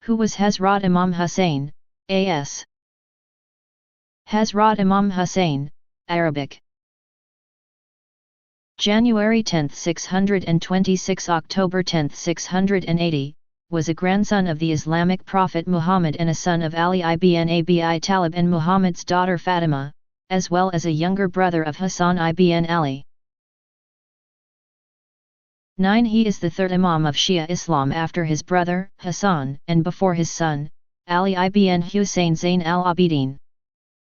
Who was Hazrat Imam Hussain, a.s. Hazrat Imam Hussain, Arabic. January 10, 626 October 10, 680, was a grandson of the Islamic prophet Muhammad and a son of Ali ibn Abi Talib and Muhammad's daughter Fatima, as well as a younger brother of Hassan ibn Ali. 9. He is the third Imam of Shia Islam after his brother, Hassan, and before his son, Ali ibn Hussein Zain al-Abidin.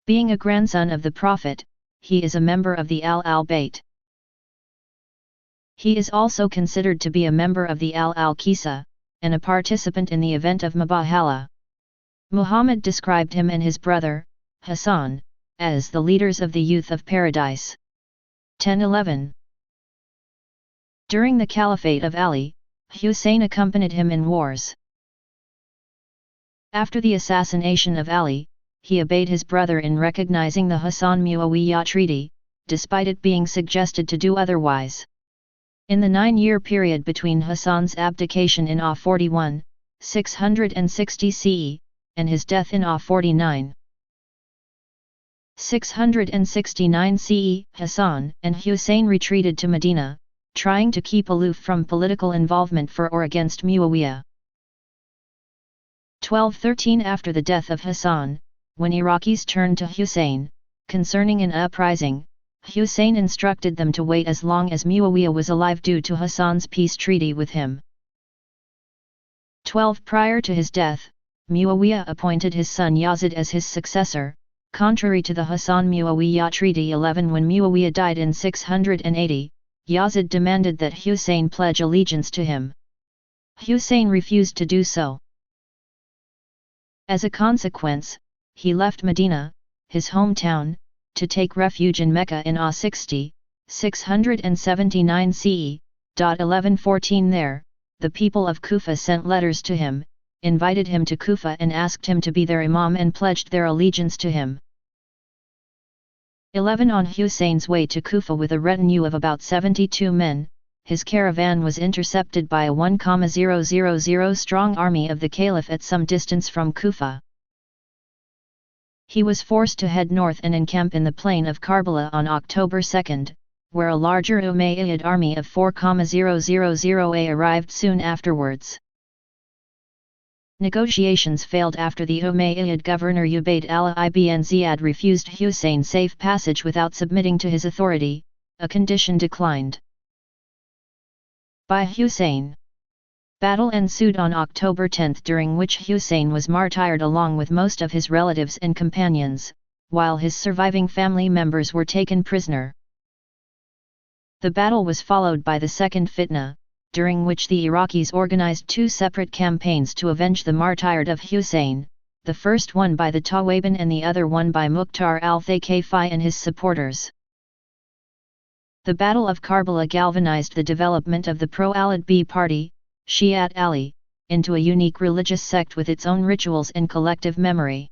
Being a grandson of the Prophet, he is a member of the Al-Bayt. He is also considered to be a member of the Al-Qisa, and a participant in the event of Mubahala. Muhammad described him and his brother, Hassan, as the leaders of the youth of paradise. 10-11. During the Caliphate of Ali, Hussein accompanied him in wars. After the assassination of Ali, he obeyed his brother in recognizing the Hassan-Muawiyah treaty, despite it being suggested to do otherwise. In the 9-year period between Hassan's abdication in AH 41, 660 CE, and his death in AH 49, 669 CE, Hassan and Hussein retreated to Medina, trying to keep aloof from political involvement for or against Muawiyah. 1213 After the death of Hassan, when Iraqis turned to Hussein, concerning an uprising, Hussein instructed them to wait as long as Muawiyah was alive due to Hassan's peace treaty with him. 12 Prior to his death, Muawiyah appointed his son Yazid as his successor, contrary to the Hassan-Muawiyah treaty. 11 When Muawiyah died in 680, Yazid demanded that Hussein pledge allegiance to him. Hussein refused to do so. As a consequence, he left Medina, his hometown, to take refuge in Mecca in AH 60, 679 CE. 1114 There, the people of Kufa sent letters to him, invited him to Kufa and asked him to be their imam and pledged their allegiance to him. 11 On Hussein's way to Kufa with a retinue of about 72 men, his caravan was intercepted by a 1,000 strong army of the Caliph at some distance from Kufa. He was forced to head north and encamp in the plain of Karbala on October 2, where a larger Umayyad army of 4,000 arrived soon afterwards. Negotiations failed after the Umayyad governor Ubayd Allah ibn Ziyad refused Hussein safe passage without submitting to his authority, a condition declined by Hussein. Battle ensued on October 10 during which Hussein was martyred along with most of his relatives and companions, while his surviving family members were taken prisoner. The battle was followed by the second fitna, during which the Iraqis organized two separate campaigns to avenge the martyrdom of Hussein, the first one by the Tawaban and the other one by Mukhtar al-Thaqafi and his supporters. The Battle of Karbala galvanized the development of the pro-Alid party, Shiat Ali, into a unique religious sect with its own rituals and collective memory.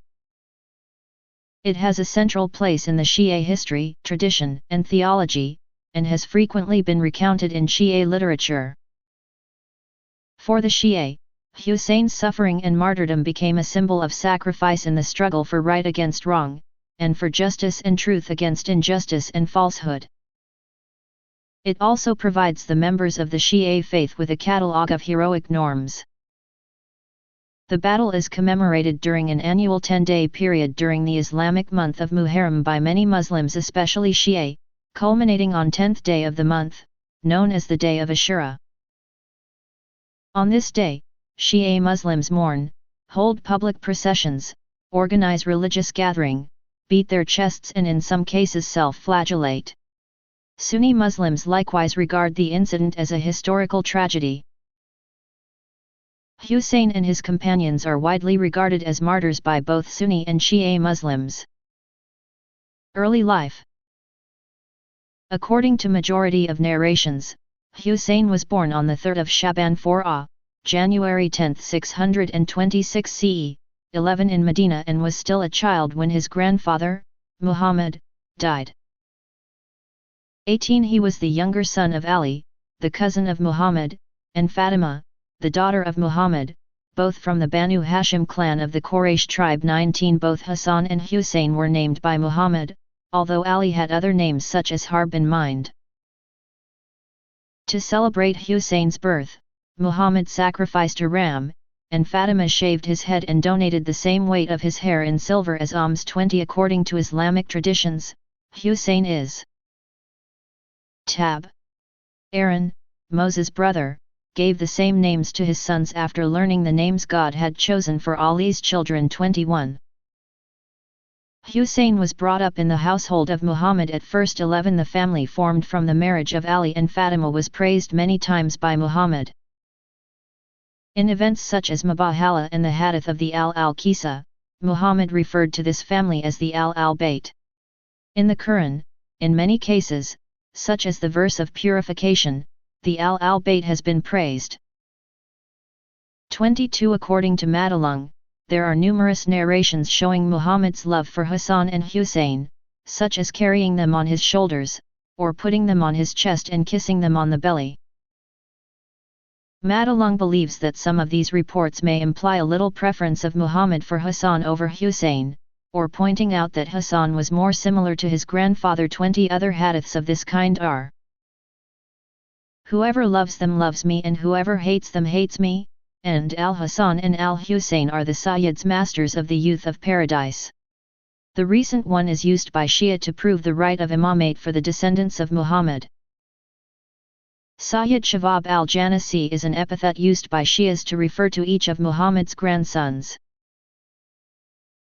It has a central place in the Shia history, tradition, and theology, and has frequently been recounted in Shia literature. For the Shia, Hussein's suffering and martyrdom became a symbol of sacrifice in the struggle for right against wrong, and for justice and truth against injustice and falsehood. It also provides the members of the Shia faith with a catalogue of heroic norms. The battle is commemorated during an annual 10-day period during the Islamic month of Muharram by many Muslims, especially Shia, culminating on 10th day of the month, known as the Day of Ashura. On this day, Shia Muslims mourn, hold public processions, organize religious gathering, beat their chests and in some cases self-flagellate. Sunni Muslims likewise regard the incident as a historical tragedy. Hussein and his companions are widely regarded as martyrs by both Sunni and Shia Muslims. Early life. According to majority of narrations, Hussein was born on the 3rd of Shaban 4 January 10, 626 CE, 11 in Medina and was still a child when his grandfather, Muhammad, died. 18 He was the younger son of Ali, the cousin of Muhammad, and Fatima, the daughter of Muhammad, both from the Banu Hashim clan of the Quraysh tribe. 19 Both Hassan and Hussein were named by Muhammad, although Ali had other names such as Harb in mind. To celebrate Hussein's birth, Muhammad sacrificed a ram, and Fatima shaved his head and donated the same weight of his hair in silver as alms. 20 According to Islamic traditions, Hussein is Tab. Aaron, Moses' brother, gave the same names to his sons after learning the names God had chosen for Ali's children. 21 Hussein was brought up in the household of Muhammad at first. 11 The family formed from the marriage of Ali and Fatima was praised many times by Muhammad. In events such as Mubahala and the Hadith of the Al-Qisa, Muhammad referred to this family as the Al-Bayt. In the Quran, in many cases, such as the verse of purification, the Al-Bayt has been praised. 22 According to Madalung, there are numerous narrations showing Muhammad's love for Hassan and Hussein, such as carrying them on his shoulders, or putting them on his chest and kissing them on the belly. Madalung believes that some of these reports may imply a little preference of Muhammad for Hassan over Hussein, or pointing out that Hassan was more similar to his grandfather. 20 Other hadiths of this kind are: Whoever loves them loves me and whoever hates them hates me, and Al-Hassan and Al-Hussein are the Sayyids, masters of the youth of paradise. The recent one is used by Shia to prove the right of imamate for the descendants of Muhammad. Sayyid Shabab al-Janasi is an epithet used by Shias to refer to each of Muhammad's grandsons.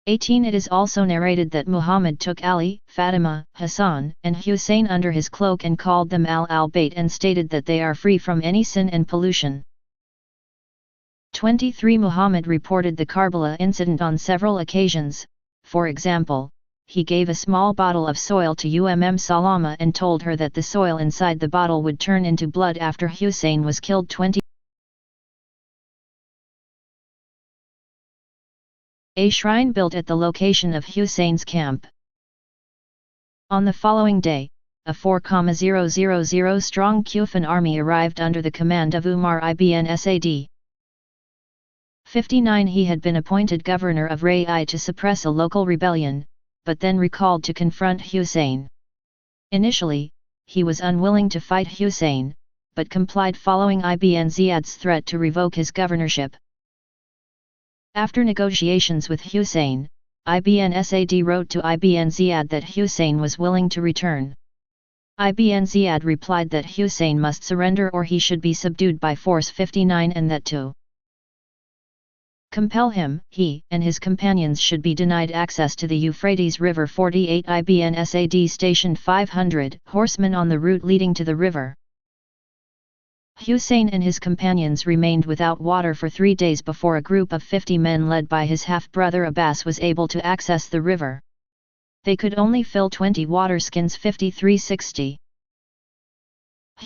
18 It is also narrated that Muhammad took Ali, Fatima, Hassan, and Hussein under his cloak and called them Al-Bayt and stated that they are free from any sin and pollution. 23 Muhammad reported the Karbala incident on several occasions. For example, he gave a small bottle of soil to Salama and told her that the soil inside the bottle would turn into blood after Hussein was killed. 20 A shrine built at the location of Hussein's camp. On the following day, a 4,000 strong Kufan army arrived under the command of Umar ibn Sa'd. 59 He had been appointed governor of Ray'i to suppress a local rebellion, but then recalled to confront Hussein. Initially, he was unwilling to fight Hussein, but complied following Ibn Ziyad's threat to revoke his governorship. After negotiations with Hussein, Ibn Sa'd wrote to Ibn Ziyad that Hussein was willing to return. Ibn Ziyad replied that Hussein must surrender or he should be subdued by force. 59 And that to compel him, he and his companions should be denied access to the Euphrates River. 48 Ibn Sa'd stationed 500 horsemen on the route leading to the river. Hussein and his companions remained without water for 3 days before a group of 50 men led by his half-brother Abbas was able to access the river. They could only fill 20 water skins. 53-60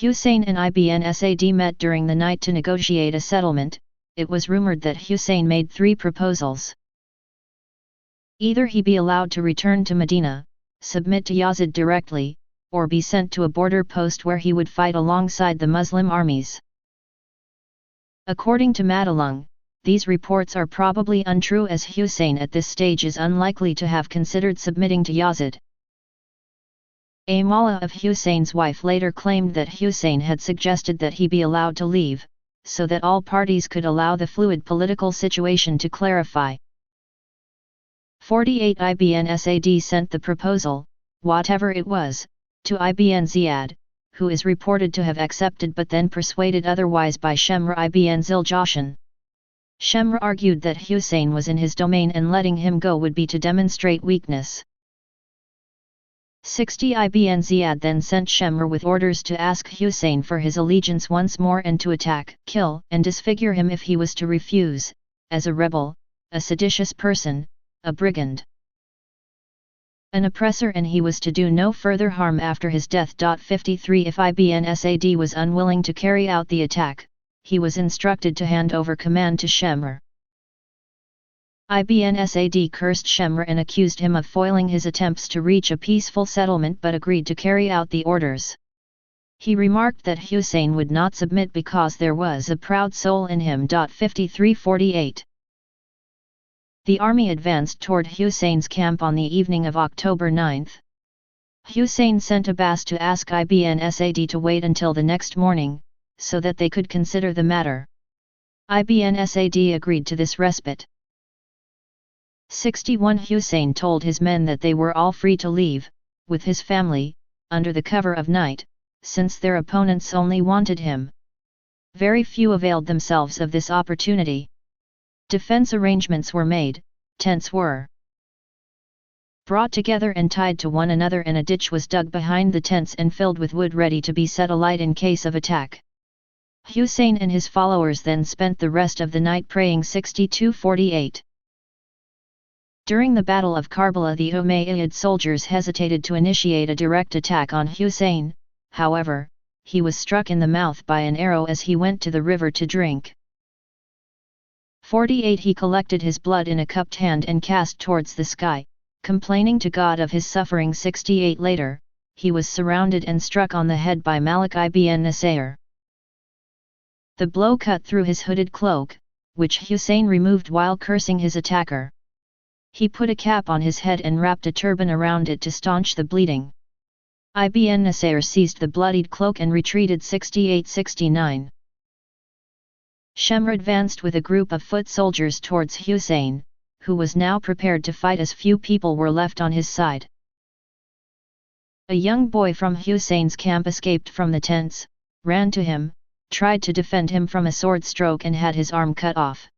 Hussein and Ibn Sa'd met during the night to negotiate a settlement. It was rumored that Hussein made 3 proposals. Either he be allowed to return to Medina, submit to Yazid directly, or be sent to a border post where he would fight alongside the Muslim armies. According to Madalung, these reports are probably untrue as Hussein at this stage is unlikely to have considered submitting to Yazid. A Mawla of Hussein's wife later claimed that Hussein had suggested that he be allowed to leave, so that all parties could allow the fluid political situation to clarify. 48 Ibn Sa'd sent the proposal, whatever it was, to Ibn Ziyad, who is reported to have accepted but then persuaded otherwise by Shemr ibn Ziljashan. Shemr argued that Hussein was in his domain and letting him go would be to demonstrate weakness. 60 Ibn Ziyad then sent Shemr with orders to ask Hussein for his allegiance once more and to attack, kill and disfigure him if he was to refuse, as a rebel, a seditious person, a brigand, an oppressor, and he was to do no further harm after his death. 53 If Ibn Sa'd was unwilling to carry out the attack, he was instructed to hand over command to Shemr. Ibn Sa'd cursed Shemr and accused him of foiling his attempts to reach a peaceful settlement but agreed to carry out the orders. He remarked that Hussein would not submit because there was a proud soul in him. 5348. The army advanced toward Hussein's camp on the evening of October 9. Hussein sent Abbas to ask Ibn Sad to wait until the next morning, so that they could consider the matter. Ibn Sad agreed to this respite. 61. Hussein told his men that they were all free to leave, with his family, under the cover of night, since their opponents only wanted him. Very few availed themselves of this opportunity. Defense arrangements were made, tents were brought together and tied to one another, and a ditch was dug behind the tents and filled with wood ready to be set alight in case of attack. Hussein and his followers then spent the rest of the night praying. 6248. During the Battle of Karbala, the Umayyad soldiers hesitated to initiate a direct attack on Hussein. However, he was struck in the mouth by an arrow as he went to the river to drink. 48. He collected his blood in a cupped hand and cast towards the sky, complaining to God of his suffering. 68. Later, he was surrounded and struck on the head by Malik ibn Nasir. The blow cut through his hooded cloak, which Hussein removed while cursing his attacker. He put a cap on his head and wrapped a turban around it to staunch the bleeding. Ibn Nasir seized the bloodied cloak and retreated. 68-69. Shemr advanced with a group of foot soldiers towards Hussein, who was now prepared to fight as few people were left on his side. A young boy from Hussein's camp escaped from the tents, ran to him, tried to defend him from a sword stroke and had his arm cut off.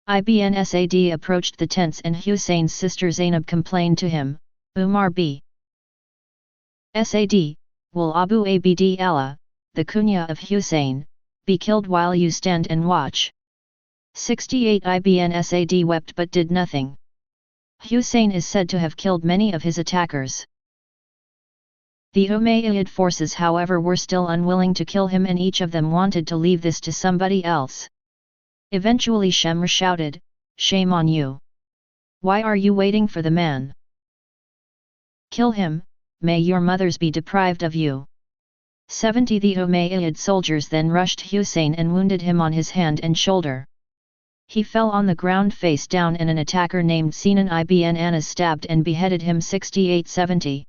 Ibn Sad approached the tents and Hussein's sister Zainab complained to him, Umar b. Sad, will Abu Abd Allah, the kunya of Hussein, be killed while you stand and watch? 68. Ibn Sad wept but did nothing. Hussein is said to have killed many of his attackers. The Umayyad forces, however, were still unwilling to kill him, and each of them wanted to leave this to somebody else. Eventually Shemr shouted, "Shame on you! Why are you waiting for the man? Kill him, may your mothers be deprived of you!" 70. The Umayyad soldiers then rushed Hussein and wounded him on his hand and shoulder. He fell on the ground face down and an attacker named Sinan ibn Anas stabbed and beheaded him. 68-70.